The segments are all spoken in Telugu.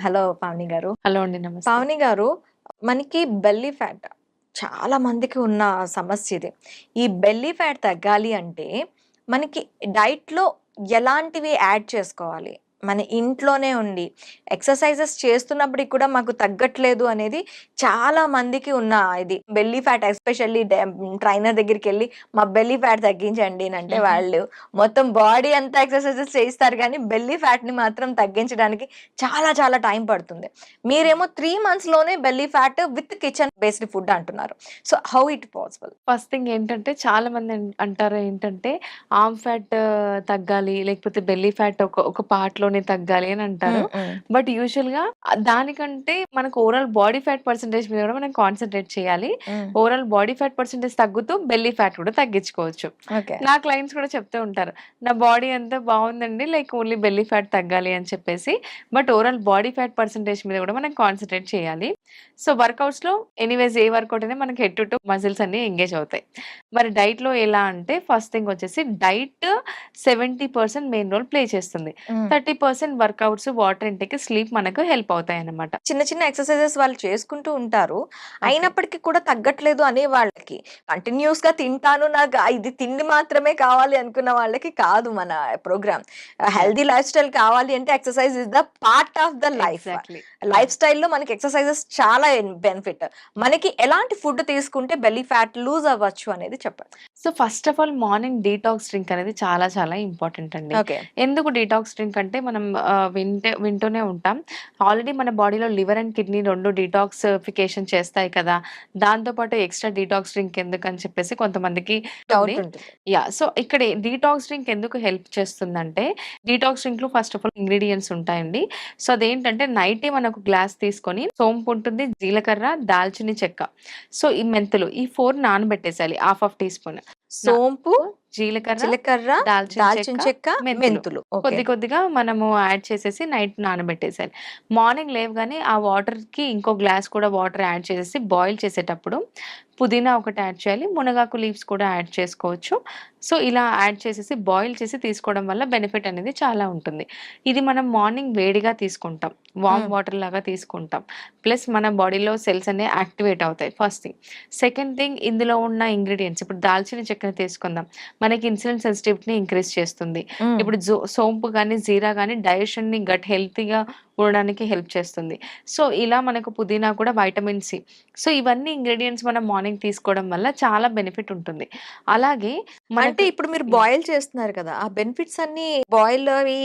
హలో పావని గారు. హలో అండి. నమస్తే. పావని గారు, మనకి బెల్లీ ఫ్యాట్ చాలా మందికి ఉన్న సమస్య ఇది. ఈ బెల్లీ ఫ్యాట్ తగ్గాలి అంటే మనకి డైట్‌లో ఎలాంటివి యాడ్ చేసుకోవాలి? మన ఇంట్లోనే ఉండి ఎక్సర్‌సైజెస్ చేస్తున్నప్పటికి కూడా మాకు తగ్గట్లేదు అనేది చాలా మందికి ఉన్న ఇది. బెల్లీ ఫ్యాట్ ఎస్పెషల్లీ ట్రైనర్ దగ్గరికెళ్ళి మా బెల్లీ ఫ్యాట్ తగ్గించండి అంటే హుహు. వాళ్ళు మొత్తం బాడీ అంతా ఎక్సర్‌సైజెస్ చేయిస్తారు గానీ బెల్లీ ఫ్యాట్‌ని మాత్రం తగ్గించడానికి చాలా చాలా టైం పడుతుంది. మీరేమో 3 మంత్స్‌లోనే belly fat with kitchen based food అంటున్నారు. So, how it possible? First thing ఏంటంటే చాలా మంది అంటారు ఏంటంటే ఆర్మ్ ఫ్యాట్ తగ్గాలి, లేకపోతే బెల్లీ ఫ్యాట్ ఒక పార్ట్‌లోనే తగ్గాలి అని అంటారు. హ్మ్. హ్మ్. బట్ యూజువల్‌గా దానికంటే మనకు ఓవరాల్ బాడీ ఫ్యాట్ పర్సెంటేజ్ మీద కూడా మనం కాన్సంట్రేట్ చేయాలి. హ్మ్. ఓవరాల్ బాడీ ఫ్యాట్ పర్సెంటేజ్ తగ్గుతూ బెల్లీ ఫ్యాట్ కూడా తగ్గించుకోవచ్చు. ఓకే. నా క్లయింట్స్ కూడా చెప్తూ ఉంటారు. నా బాడీ అంతా బావుందండి. లైక్ ఓన్లీ బెల్లీ ఫ్యాట్ తగ్గాలి అని చెప్పేసి. But overall body fat percentage మీద కూడా మనం కాన్సంట్రేట్ చేయాలి. సో, వర్కౌట్స్‌లో ఎనీవేస్ ఏ వర్కౌట్ అయినా మనకి హెడ్ టు మజిల్స్ అన్నీ ఎంగేజ్ అవుతాయి. మరి డైట్‌లో ఎలా అంటే ఫస్ట్ థింగ్ వచ్చేసి డైట్ 70% మెయిన్ రోల్ ప్లే చేస్తుంది. హ్మ్. 30% వర్కౌట్స్, వాటర్ ఇంటేక్, స్లీప్ మనకు హెల్ప్ అవుతాయన్నమాట. చిన్న చిన్న ఎక్సర్‌సైజెస్ వాళ్ళు చేసుకుంటూ ఉంటారు. ఓకే. అయినప్పటికీ కూడా తగ్గట్లేదు అనే వాళ్ళకి కంటిన్యూయస్‌గా తింటాను నాకు ఇది తిండి మాత్రమే కావాలి అనుకున్న వాళ్ళకి కాదు మన programme. Yeah! Healthy life style కావాలి అంటే exercise is the part of the life. Exactly. Life yeah! స్టైల్‌లో మనకి ఎక్సర్‌సైజెస్ చాలా బెనిఫిట్. మనకి ఎలాంటి ఫుడ్ తీసుకుంటే బెల్లీ ఫ్యాట్ లూజ్ అవ్వచ్చు అనేది చెప్పండి? So, first of all morning detox drink అనేది చాలా చాలా ఇంపార్టెంట్ అండి. ఓకే. ఎందుకు డీటాక్స్ డ్రింక్ అంటే మనం వింటూనే ఉంటాం. ఆల్రెడీ మన బాడీలో లివర్ అండ్ కిడ్నీ 2 డీటాక్సిఫికేషన్ చేస్తాయి కదా! దాంతో పాటు ఎక్స్‌ట్రా డీటాక్స్ డ్రింక్ ఎందుకని చెప్పేసి కొంతమందికి ఉంటుంది. డౌట్ ఉంటుంది. సో, ఇక్కడ డీటాక్స్ డ్రింక్ ఎందుకు హెల్ప్ చేస్తుందంటే, డీటాక్స్ డ్రింక్‌లో ఫస్ట్ ఆఫ్ ఆల్ ఇంగ్రీడియెంట్స్ ఉంటాయండి. సో, అదేంటంటే నైటే మనం ఒక గ్లాస్ తీసుకొని సోంపు ఉంటుంది, జీలకర్ర, దాల్చిన చెక్క, సో, ఈ మెంతులు ఈ 4 నానబెట్టేసేయాలి. Half tea spoon. సోంపు, జీలకర్ర, జీలకర్ర, దాల్చిన దాల్చిన చెక్క, చెక్క, మెంతులు. మెంతులు. ఓకే. కొద్ది కొద్దిగా మనము యాడ్ చేసేసి నైట్ నానబెట్టేసేయాలి. మార్నింగ్ లేవగానే ఆ వాటర్‌కి ఇంకో గ్లాస్ కూడా వాటర్ యాడ్ చేసేసి బాయిల్ చేసేటప్పుడు పుదీనా ఒకటి యాడ్ చేయాలి. మునగాకు లీవ్స్ కూడా యాడ్ చేసుకోవచ్చు. సో, ఇలా యాడ్ చేసేసి బాయిల్ చేసి తీసుకోవడం వల్ల బెనిఫిట్ అనేది చాలా ఉంటుంది. ఇది మనం మార్నింగ్ వేడిగా తీసుకుంటాం. వార్మ్ హ్మ్. వాటర్ లాగా తీసుకుంటాం. ప్లస్ మన బాడీలో సెల్స్ అనేవి యాక్టివేట్ అవుతాయి ఫస్ట్ థింగ్. సెకండ్ థింగ్ ఇందులో ఉన్న ఇంగ్రీడియెంట్స్ ఇప్పుడు దాల్చిన చెక్కని తీసుకుందాం. మనకి ఇన్సులిన్ సెన్సిటివిటీని ఇంక్రీజ్ చేస్తుంది. హ్మ్. ఇప్పుడు సోంపు గాని, జీరా గాని డైజెషన్‌ని గట్ హెల్తీగా ఉండడానికి హెల్ప్ చేస్తుంది. సో, ఇలా మనకు పుదీనా కూడా వైటమిన్ సి. సో, ఇవన్నీ ఇంగ్రీడియెంట్స్ మనం మార్నింగ్ తీసుకోవడం వల్ల చాలా బెనిఫిట్ ఉంటుంది. అలాగే అంటే మనకు ఇప్పుడు మీరు యాహ్! బాయిల్ చేస్తున్నారు కదా! ఆ బెనిఫిట్స్ అన్నీ బాయిల్ అవి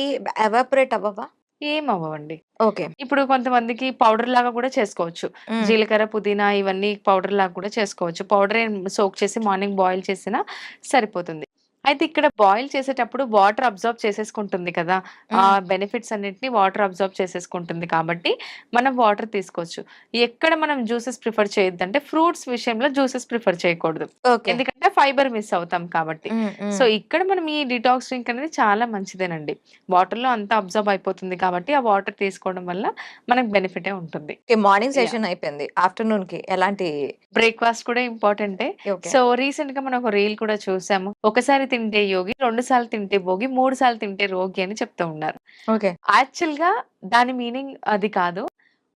ఎవాపరేట్ అవ్వవా? ఏమవ్వవండి. ఓకే. ఇప్పుడు కొంతమందికి పౌడర్ లాగా కూడా చేసుకోవచ్చు. హ్మ్. జీలకర్ర, పుదీనా ఇవన్నీ పౌడర్ లాగా కూడా చేసుకోవచ్చు. పౌడరే సోక్ చేసి మార్నింగ్ బాయిల్ చేసినా సరిపోతుంది. అయితే ఇక్కడ బాయిల్ చేసేటప్పుడు వాటర్ అబ్జార్బ్ చేసేసుకుంటుంది కదా! ఆ హ్మ్. బెనిఫిట్స్ అన్నిటిని వాటర్ అబ్జార్బ్ చేసేసుకుంటుంది కాబట్టి మనం వాటర్ తీసుకోవచ్చు. ఎక్కడ మనం జ్యూసెస్ ప్రిఫర్ చేయొద్దంటే ఫ్రూట్స్ విషయంలో జ్యూసెస్ ప్రిఫర్ చేయకూడదు. ఓకే. ఎందుకంటే ఫైబర్ మిస్ అవుతాం కాబట్టి. హ్మ్. సో, హ్మ్. ఇక్కడ మనం ఈ డిటాక్స్ డ్రింక్ అనేది చాలా మంచిదేనండి. వాటర్‌లో అంతా అబ్జార్బ్ అయిపోతుంది కాబట్టి ఆ వాటర్ తీసుకోవడం వల్ల మనకు బెనిఫిటే ఉంటుంది. ఓకే. Morning yeah! సెషన్ అయిపోయింది. ఆఫ్టర్‌నూన్‌కి ఎలాంటి బ్రేక్‌ఫాస్ట్ కూడా ఇంపార్టెంటే. ఓకే. సో, రీసెంట్‌గా మనం ఒక రీల్ కూడా చూసాము. ఒకసారి తింటే యోగి, 2 సార్లు తింటే భోగి, 3 సార్లు తింటే రోగి అని చెప్తూ ఉన్నారు. ఓకే. యాక్చువల్‌గా దాని మీనింగ్ అది కాదు.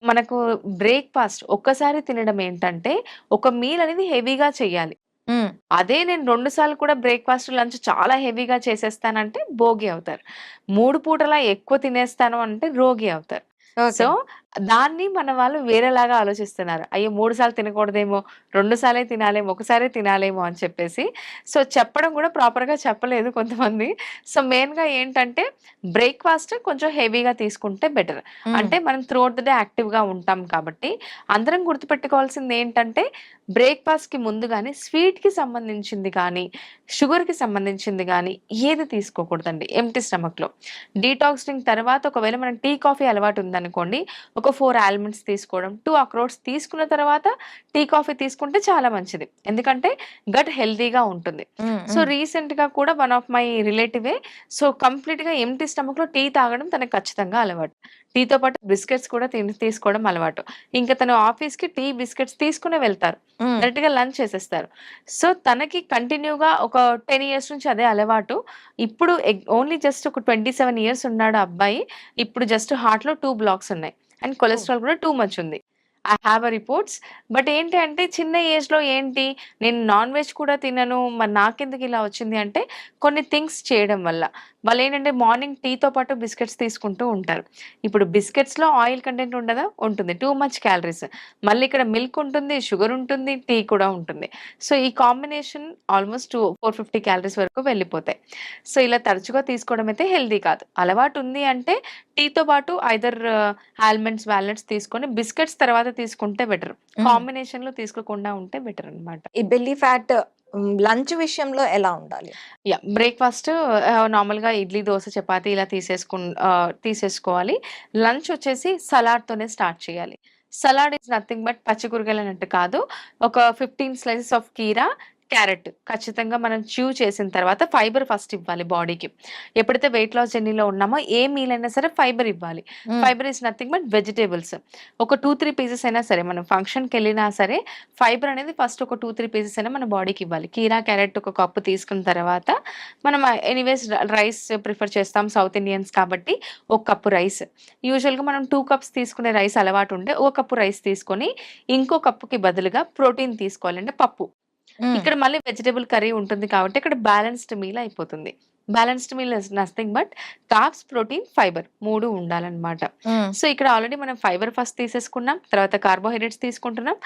మనకు బ్రేక్‌ఫాస్ట్ ఒక్కసారి తినడం ఏంటంటే, ఒక మీల్ అనేది హెవీగా చేయాలి. హ్మ్. అదే నేను 2 సార్లు కూడా బ్రేక్‌ఫాస్ట్, లంచ్ చాలా హెవీగా చేసేస్తానంటే భోగి అవుతారు. 3 పూటలా ఎక్కువ తినేస్తాను అంటే రోగి అవుతారు. So, okay. దాన్ని మన వాళ్ళు వేరేలాగా ఆలోచిస్తున్నారు. అయ్యో! 3 సార్లు తినకూడదేమో, 2 సార్లే తినాలేమో, ఒకసారే తినాలేమో అని చెప్పేసి. సో, చెప్పడం కూడా ప్రాపర్‌గా చెప్పలేదు కొంతమంది. సో, మెయిన్‌గా ఏంటంటే బ్రేక్‌ఫాస్ట్ కొంచెం హెవీగా తీసుకుంటే బెటర్. హ్మ్. అంటే మనం త్రూఅవుట్ ద డే యాక్టివ్‌గా ఉంటాం కాబట్టి, అందరం గుర్తుపెట్టుకోవాల్సింది ఏంటంటే బ్రేక్‌ఫాస్ట్‌కి ముందు గాని స్వీట్‌కి సంబంధించింది కానీ, షుగర్‌కి సంబంధించింది గానీ ఏది తీసుకోకూడదండి ఎంప్టీ స్టమక్‌లో. డీటాక్స్ డ్రింక్ తర్వాత ఒకవేళ మనం టీ, కాఫీ అలవాటు ఉందనుకోండి, ఒక 4 ఆల్మండ్స్ తీసుకోవడం, 2 అక్రోట్స్ తీసుకున్న తర్వాత టీ, కాఫీ తీసుకుంటే చాలా మంచిది. ఎందుకంటే గట్ హెల్తీగా ఉంటుంది. హ్మ్. సో, హ్మ్. రీసెంట్‌గా కూడా వన్ ఆఫ్ మై రిలేటివే సో, కంప్లీట్‌గా ఎంప్టీ స్టమక్‌లో టీ తాగడం తనకు ఖచ్చితంగా అలవాటు. టీతో పాటు బిస్కెట్స్ కూడా తీసుకోవడం అలవాటు. ఇంక తను ఆఫీస్‌కి టీ, బిస్కెట్స్ తీసుకునే వెళ్తారు. హ్మ్. డైరెక్ట్‌గా లంచ్ చేసేస్తారు. సో, తనకి కంటిన్యూగా ఒక 10 ఇయర్స్ నుంచి అదే అలవాటు. ఇప్పుడు ఓన్లీ జస్ట్ ఒక 27 ఇయర్స్ ఉన్నాడు ఆ అబ్బాయి. ఇప్పుడు జస్ట్ హార్ట్‌లో 2 బ్లాక్స్ ఉన్నాయి. అండ్ కొలెస్ట్రాల్ కూడా టూ మచ్ ఉంది. I have a reports. But ఏంటి అంటే చిన్న ఏజ్‌లో ఏంటి నేను నాన్ వెజ్ కూడా తినను. మరి నాకెందుకు ఇలా వచ్చింది అంటే కొన్ని థింగ్స్ చేయడం వల్ల. వాళ్ళేంటంటే మార్నింగ్ టీతో పాటు బిస్కెట్స్ తీసుకుంటూ ఉంటారు. ఇప్పుడు బిస్కెట్స్‌లో ఆయిల్ కంటెంట్ ఉండదా? ఉంటుంది. Too much calories. మళ్ళీ ఇక్కడ మిల్క్ ఉంటుంది, షుగర్ ఉంటుంది, టీ కూడా ఉంటుంది. సో, ఈ కాంబినేషన్ ఆల్‌మోస్ట్ 450 క్యాలరీస్ వరకు వెళ్ళిపోతాయి. సో, ఇలా తరచుగా తీసుకోవడం అయితే హెల్తీ కాదు. అలవాటు ఉంది అంటే టీతో పాటు ఐదర్ ఆల్మండ్స్, వాల్నట్స్ తీసుకొని బిస్కెట్స్ తర్వాత తీసుకుంటే బెటర్. కాంబినేషన్‌లో తీసుకోకుండా ఉంటే బెటర్ అన్నమాట. ఈ బెల్లీ ఫ్యాట్ లంచ్ విషయంలో ఎలా ఉండాలి? యాహ్! బ్రేక్‌ఫాస్ట్ నార్మల్‌గా ఇడ్లీ, దోస, చపాతీ ఇలా తీసేసుకోవాలి. లంచ్ వచ్చేసి సలాడ్‌తోనే స్టార్ట్ చేయాలి. సలాడ్ ఈస్ నథింగ్ బట్ పచ్చి కూరగాయలు అన్నట్టు కాదు. ఒక 15 స్లైసెస్ ఆఫ్ కీరా, క్యారట్ ఖచ్చితంగా మనం చేసిన తర్వాత ఫైబర్ ఫస్ట్ ఇవ్వాలి బాడీకి. ఎప్పుడైతే వెయిట్ లాస్ జర్నీలో ఉన్నామో ఏ మీల్ అయినా సరే ఫైబర్ ఇవ్వాలి. Fibre is nothing but vegetables. ఒక 2, 3 పీసెస్ అయినా సరే మనం ఫంక్షన్‌కెళ్ళినా సరే ఫైబర్ అనేది ఫస్ట్ ఒక 2, 3 పీసెస్ అయినా మన బాడీకి ఇవ్వాలి. కీరా, క్యారట్ ఒక కప్పు తీసుకున్న తర్వాత మనం ఎనీవేస్ రైస్ ప్రిఫర్ చేస్తాం సౌత్ ఇండియన్స్ కాబట్టి ఒక కప్పు రైస్. యూజువల్‌గా మనం 2 కప్స్ తీసుకునే రైస్ అలవాటు ఉంటే ఒక కప్పు రైస్ తీసుకొని ఇంకో కప్పుకి బదులుగా ప్రోటీన్ తీసుకోవాలి. అంటే పప్పు. ఇక్కడ మళ్ళీ వెజిటబుల్ కర్రీ ఉంటుంది కాబట్టి ఇక్కడ బ్యాలెన్స్‌డ్ మీల్ అయిపోతుంది. Balanced meal is nothing but carbs, protein, fibre 3 ఉండాలన్నమాట. సో, ఇక్కడ ఆల్రెడీ మనం ఫైబర్ ఫస్ట్ తీసేసుకున్నాం. తర్వాత కార్బోహైడ్రేట్స్ తీసుకుంటున్నాం.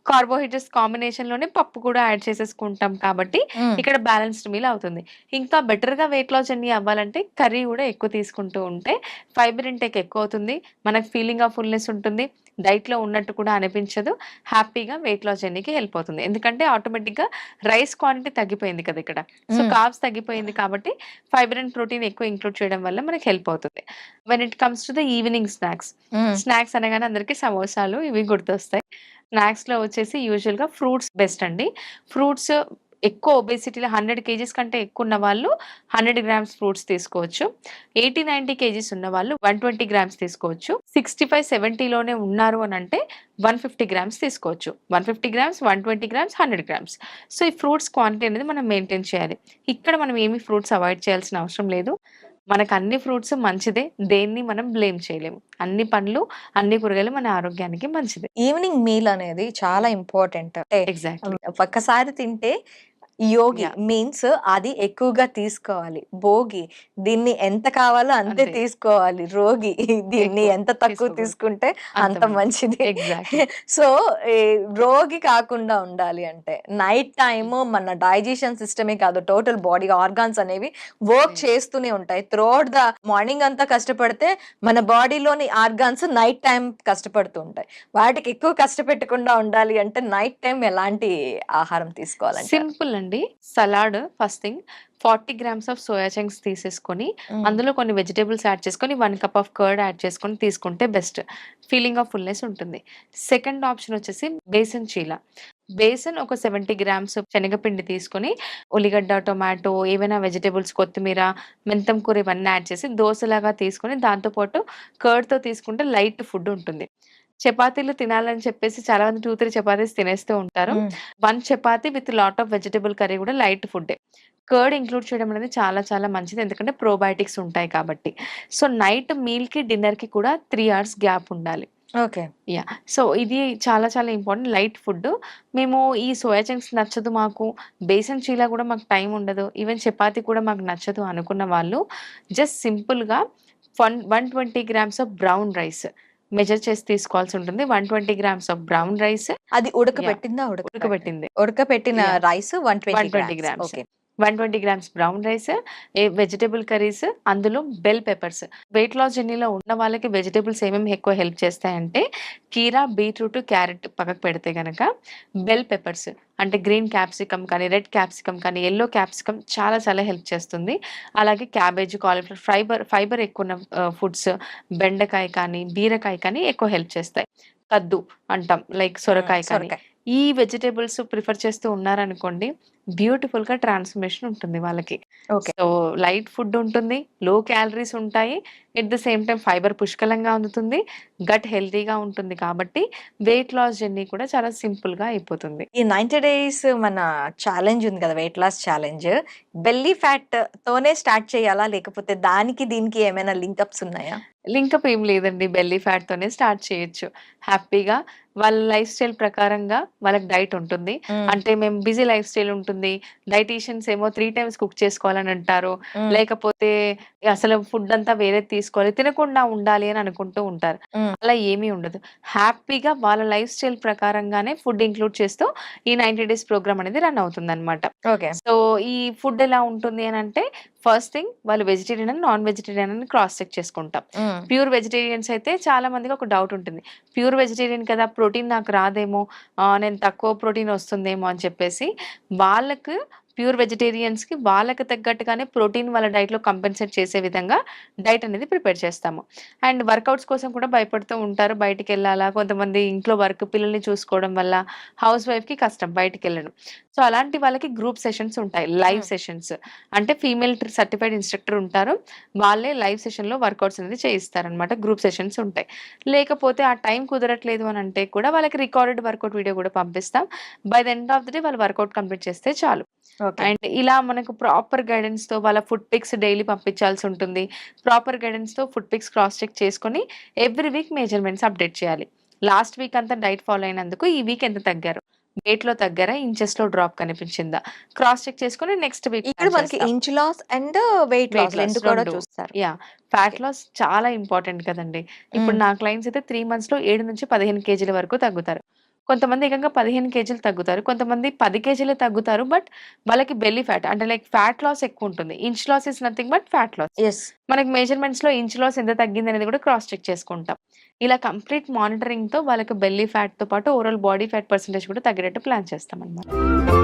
కార్బోహైడ్రేట్స్ కాంబినేషన్‌లోనే పప్పు కూడా యాడ్ చేసేసుకుంటాం కాబట్టి ఇక్కడ బ్యాలెన్స్‌డ్ మీల్ అవుతుంది. ఇంకా బెటర్‌గా వెయిట్ లాస్ జర్నీ అవ్వాలంటే కర్రీ కూడా ఎక్కువ తీసుకుంటూ ఉంటే ఫైబర్ ఇంటేక్ ఎక్కువ అవుతుంది. మనకు ఫీలింగ్ ఆఫ్ ఫుల్‌నెస్ ఉంటుంది. డైట్‌లో ఉన్నట్టు కూడా అనిపించదు. హ్యాపీగా వెయిట్ లాస్ జర్నీకి హెల్ప్ అవుతుంది. ఎందుకంటే ఆటోమేటిక్‌గా రైస్ క్వాంటిటీ తగ్గిపోయింది కదా ఇక్కడ. సో, కార్బ్స్ తగ్గిపోయింది కాబట్టి ఫైబర్ అండ్ ప్రోటీన్ ఎక్కువ ఇంక్లూడ్ చేయడం వల్ల మనకి హెల్ప్ అవుతుంది. When it comes to the evening snacks. Snacks అనగానే అందరికి సమోసాలు ఇవి గుర్తొస్తాయి. స్నాక్స్‌లో వచ్చేసి యూజువల్‌గా ఫ్రూట్స్ బెస్ట్ అండి. ఫ్రూట్స్ ఎక్కువ ఒబేసిటీలో 100 కేజీస్ కంటే ఎక్కువ ఉన్న వాళ్ళు 100 గ్రామ్స్ ఫ్రూట్స్ తీసుకోవచ్చు. 80, 90 కేజీస్ ఉన్నవాళ్ళు 120 గ్రామ్స్ తీసుకోవచ్చు. 65, 70 లోనే ఉన్నారు అనంటే 150 గ్రామ్స్ తీసుకోవచ్చు. 150 గ్రామ్స్, 120 గ్రామ్స్, 100 గ్రామ్స్. సో, ఈ ఫ్రూట్స్ క్వాంటిటీ అనేది మనం మెయింటైన్ చేయాలి. ఇక్కడ మనం ఏమి ఫ్రూట్స్ అవాయిడ్ చేయాల్సిన అవసరం లేదు. మనకు అన్ని ఫ్రూట్స్ మంచిదే. దేన్ని మనం బ్లేమ్ చేయలేము. అన్ని పండ్లు, అన్ని కూరగాయలు మన ఆరోగ్యానికి మంచిదే. ఈవినింగ్ మీల్ అనేది చాలా ఇంపార్టెంట్. అంటే ఎగ్జాక్ట్‌లీ. ఒక్కసారి తింటే యోగి యాహ్! మీన్స్ అది ఎక్కువగా తీసుకోవాలి. భోగి దీన్ని ఎంత కావాలో అంతే అంతే. తీసుకోవాలి. రోగి దీన్ని ఎక్కువ ఎంత తక్కువ తీసుకోకూడదు. తీసుకుంటే అంత అంత మంచిది. మంచిది. ఎగ్జాక్ట్‌లీ. సో, ఈ రోగి కాకుండా ఉండాలి అంటే నైట్ టైమ్ మన డైజెషన్ సిస్టమే కాదు టోటల్ బాడీ ఆర్గాన్స్ అనేవి వర్క్ హ్మ్. చేస్తూనే ఉంటాయి. త్రూఅవుట్ ద మార్నింగ్ అంతా కష్టపడితే మన బాడీలోని ఆర్గాన్స్ నైట్ టైమ్ కష్టపడుతూ ఉంటాయి. వాటికి ఎక్కువ కష్టపెట్టకుండా ఉండాలి అంటే నైట్ టైమ్ ఎలాంటి ఆహారం తీసుకోవాలంటారు? సింపుల్ అండి. Salad first thing 40 grams of soya chunks తీసేసుకొని, అందులో కొన్ని వెజిటబుల్స్ యాడ్ చేసుకొని, 1 కప్ ఆఫ్ కర్డ్ యాడ్ చేసుకొని తీసుకుంటే బెస్ట్. ఫీలింగ్ ఆఫ్ ఫుల్‌నెస్ ఉంటుంది. సెకండ్ ఆప్షన్ వచ్చేసి బేసన్ చీల. బేసన్ ఒక 70 గ్రామ్స్ శనగపిండి తీసుకొని, ఉల్లిగడ్డ, టొమాటో ఏవైనా వెజిటబుల్స్, కొత్తిమీర, మెంతం కూర ఇవన్నీ యాడ్ చేసి దోసలాగా తీసుకొని, దాంతో పాటు కర్డ్‌తో తీసుకుంటే లైట్ ఫుడ్ ఉంటుంది. చపాతీలు తినాలని చెప్పేసి చాలా మంది 2, 3 చపాతీస్ తినేస్తూ ఉంటారు. 1 chapati with lot of vegetable curry కూడా లైట్ ఫుడ్డే. కర్డ్ ఇంక్లూడ్ చేయడం అనేది చాలా చాలా మంచిది. ఎందుకంటే ప్రోబయోటిక్స్ ఉంటాయి కాబట్టి. సో, నైట్ మీల్‌కి, డిన్నర్‌కి కూడా 3 అవర్స్ గ్యాప్ ఉండాలి. ఓకే. యాహ్! సో, ఇది చాలా చాలా ఇంపార్టెంట్ లైట్ ఫుడ్. మేము ఈ సోయా చంక్స్ నచ్చదు మాకు, బేసన్ చీల కూడా మాకు టైం ఉండదు, ఈవెన్ చపాతీ కూడా మాకు నచ్చదు అనుకున్న వాళ్ళు జస్ట్ సింపుల్‌గా 120 grams of brown rice measure చేసి తీసుకోవాల్సి ఉంటుంది. 120 గ్రామ్స్ ఆఫ్ బ్రౌన్ రైస్. అది యాహ్! ఉడకబెట్టిందా? ఉడకబెట్టింది. ఉడకపెట్టిన yeah! Rice 120 120 grams. Grams. Okay. 120 grams brown rice, vegetable curries, అందులో బెల్ పెప్పర్స్. వెయిట్ లాస్ జర్నీలో ఉన్న వాళ్ళకి వెజిటబుల్స్ ఏమేమి ఎక్కువ హెల్ప్ చేస్తాయంటే కీరా, బీట్రూట్, క్యారెట్ పక్కకు పెడితే గనక బెల్ పెప్పర్స్ అంటే గ్రీన్ క్యాప్సికమ్ కానీ, రెడ్ క్యాప్సికమ్ కానీ, యెల్లో క్యాప్సికమ్ చాలా చాలా హెల్ప్ చేస్తుంది. అలాగే క్యాబేజ్, కాలీఫ్లవర్ ఫైబర్ ఎక్కువున్న ఫుడ్స్ బెండకాయ కానీ, బీరకాయ కానీ ఎక్కువ హెల్ప్ చేస్తాయి. కద్దు అంటాం లైక్ సొరకాయ కానీ. సొరకాయ. ఈ వెజిటబుల్స్ ప్రిఫర్ చేస్తూ ఉన్నారనుకోండి బ్యూటిఫుల్‌గా ట్రాన్స్‌ఫర్మేషన్ ఉంటుంది వాళ్ళకి. ఓకే. సో, లైట్ ఫుడ్ ఉంటుంది. లో క్యాలరీస్ ఉంటాయి. At the same time fibre పుష్కలంగా అందుతుంది. గట్ హెల్తీగా ఉంటుంది కాబట్టి వెయిట్ లాస్ జర్నీ కూడా చాలా సింపుల్‌గా అయిపోతుంది. ఈ 90 డేస్ మన ఛాలెంజ్ ఉంది కదా! Weight loss challenge. Belly fat తోనే స్టార్ట్ చేయాలా? లేకపోతే దానికి దీనికి ఏమైనా లింకప్స్ ఉన్నాయా? లింకప్ ఏం లేదండి. బెల్లీ ఫ్యాట్‌తోనే స్టార్ట్ చేయొచ్చు. హ్యాపీగా వాళ్ళ లైఫ్ స్టైల్ ప్రకారంగా వాళ్ళకి డైట్ ఉంటుంది. హ్మ్. అంటే మేము బిజీ లైఫ్ స్టైల్ ఉంటుంది. డైటీషియన్స్ ఏమో 3 టైమ్స్ కుక్ చేసుకోవాలని అంటారు. హ్మ్. లేకపోతే అసలు ఫుడ్ అంతా వేరేది తీసుకోవాలి. తినకుండా ఉండాలి అని అనుకుంటూ ఉంటారు. హ్మ్. అలా ఏమీ ఉండదు. హ్యాపీగా వాళ్ళ లైఫ్ స్టైల్ ప్రకారంగానే ఫుడ్ ఇంక్లూడ్ చేస్తూ ఈ 90 డేస్ ప్రోగ్రామ్ అనేది రన్ అవుతుందనమాట. ఓకే. సో, ఈ ఫుడ్ ఎలా ఉంటుంది అనంటే ఫస్ట్ థింగ్ వాళ్ళు వెజిటేరియన్ అని, నాన్ వెజిటేరియన్ అని క్రాస్ చెక్ చేసుకుంటాం. హ్మ్. ప్యూర్ వెజిటేరియన్స్ అయితే చాలా మందికి ఒక డౌట్ ఉంటుంది. ప్యూర్ వెజిటేరియన్ కదా! ప్రోటీన్ నాకు రాదేమో, నేను తక్కువ ప్రోటీన్ వస్తుందేమో అని చెప్పేసి వాళ్ళకు ప్యూర్ వెజిటేరియన్స్‌కి వాళ్ళకి తగ్గట్టుగానే ప్రోటీన్ వాళ్ళ డైట్‌లో కంపెన్సేట్ చేసే విధంగా డైట్ అనేది ప్రిపేర్ చేస్తాము. అండ్ వర్కౌట్స్ కోసం కూడా భయపడుతూ ఉంటారు. బయటికెళ్ళాలా? కొంతమంది ఇంట్లో వర్క్ పిల్లల్ని చూసుకోవడం వల్ల హౌస్ వైఫ్‌కి కష్టం బయటికెళ్ళడం. సో, అలాంటి వాళ్ళకి గ్రూప్ సెషన్స్ ఉంటాయి. లైవ్ హ్మ్. సెషన్స్. అంటే ఫీమేల్ సర్టిఫైడ్ ఇన్‌స్ట్రక్టర్ ఉంటారు. వాళ్ళే లైవ్ సెషన్‌లో వర్కౌట్స్ అనేది చేయిస్తారనమాట. గ్రూప్ సెషన్స్ ఉంటాయి. లేకపోతే ఆ టైం కుదరట్లేదు అనంటే కూడా వాళ్ళకి రికార్డెడ్ వర్కౌట్ వీడియో కూడా పంపిస్తాం. By the end of the day వాళ్ళు వర్కౌట్ కంప్లీట్ చేస్తే చాలు. ఓకే. అండ్ ఇలా మనకు ప్రాపర్ గైడెన్స్‌తో వాళ్ళ ఫుడ్ పిక్స్ డైలీ పంపించాల్సి ఉంటుంది. ప్రాపర్ గైడెన్స్‌తో ఫుడ్ పిక్స్ క్రాస్ చెక్ చేసుకొని ఎవ్రీ వీక్ మెజర్‌మెంట్స్ అప్డేట్ చేయాలి. లాస్ట్ వీక్ అంతా డైట్ ఫాలో అయినందుకు ఈ వీక్ ఎంత తగ్గారు? వెయిట్‌లో తగ్గారా? ఇంచెస్‌లో డ్రాప్ కనిపించిందా? క్రాస్ చెక్ చేసుకొని నెక్స్ట్ వీక్ ఇక్కడ ప్లాన్ మనకి చేస్తాం. Inch loss and weight weight loss loss 2 కూడా 2. చూస్తారు. యాహ్! ఓకే. ఫ్యాట్ లాస్ చాలా ఇంపార్టెంట్ కదండీ. ఇప్పుడు హ్మ్. నా క్లయింట్స్ అయితే 3 మంత్స్‌లో 7-15 కేజీల వరకు తగ్గుతారు. కొంతమంది ఏకంగా 15 కేజీలు తగ్గుతారు. కొంతమంది 10 కేజీలే తగ్గుతారు. బట్ వాళ్ళకి బెల్లీ ఫ్యాట్ అంటే లైక్ ఫ్యాట్ లాస్ ఎక్కువుంటుంది. Inch loss is nothing but fat loss. Yes. మనకి మెజర్‌మెంట్స్‌లో ఇంచ్ లాస్ ఎంత తగ్గిందనేది కూడా క్రాస్ చెక్ చేసుకుంటాం. ఇలా కంప్లీట్ మానిటరింగ్‌తో వాళ్ళకి బెల్లీ ఫ్యాట్‌తో పాటు ఓవరాల్ బాడీ ఫ్యాట్ పర్సెంటేజ్ కూడా తగ్గేటట్టు ప్లాన్ చేస్తామన్నమాట.